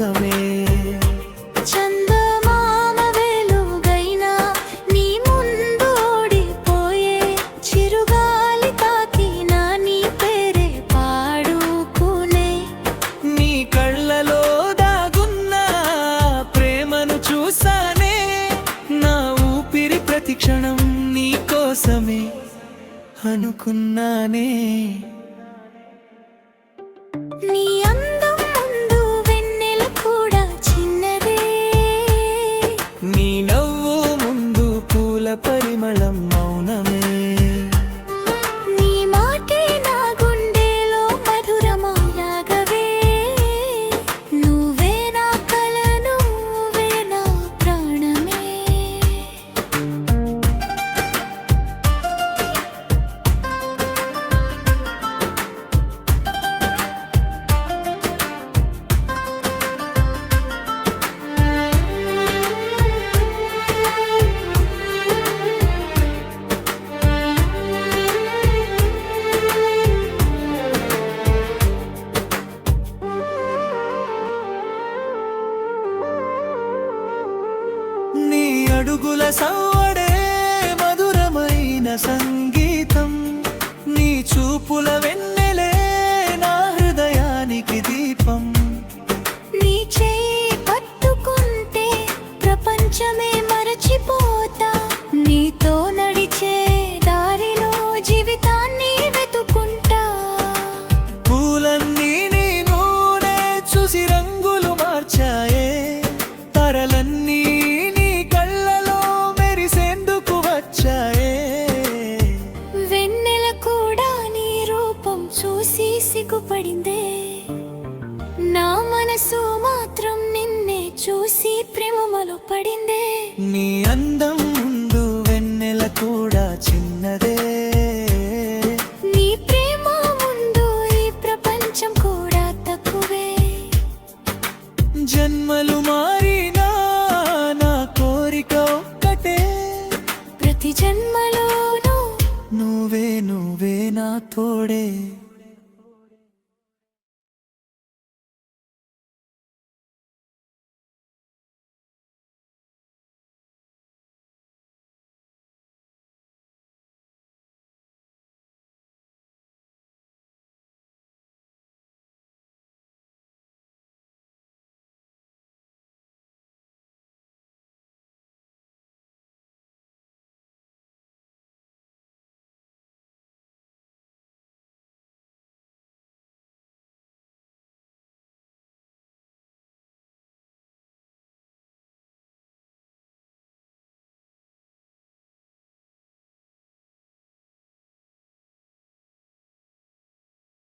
మౌనమే. చందమామ వెలుగైనా నీ ముందు ఓడిపోయే, చిరుగాలి తాకినా నీ పేరే పాడుకునే. నీ కళ్ళలో దాగున్న ప్రేమను చూసానే, నా ఊపిరి ప్రతి క్షణం నీ కోసమే అనుకున్నానే. నీ అందం ముందు వెన్నెల కూడా చిన్నదే, నీ నవ్వు ముందు పూల పరిమళం మౌనమే. నీ మాటే నా గుండెలో మధురమౌలాగవే. నువ్వే నా కల, నువ్వే నా ప్రాణమే. నీ అడుగుల సవ్వడే మధురమైన సంగీతం, నీ చూపుల వెన్నెలే నా హృదయానికి దీపం. నీ చేయి పట్టుకుంటే ప్రపంచమే మరచిపోతా, నీతో నడిచే దారిలో జీవితాన్ని వెతుకుంటా. పూలన్నీ నీ నూనె చూసి రంగులు మార్చాయే, తరలన్నీ నీ కళ్ళలో మెరిసేందుకు వచ్చాయే. వెన్నెల కూడా నీ రూపం చూసి సిగ్గుపడిందే, నా మనసు మాత్రం నిన్నే చూసి ప్రేమలో పడిందే. నీ అందం ముందు వెన్నెల కూడా చిన్నదే, నీ ప్రేమ ముందు ఈ ప్రపంచం కూడా తక్కువే. జన్మలు మారినా నా కోరిక ఒక్కటే, ప్రతి జన్మలోనూ నువ్వే నువ్వే నా తోడే.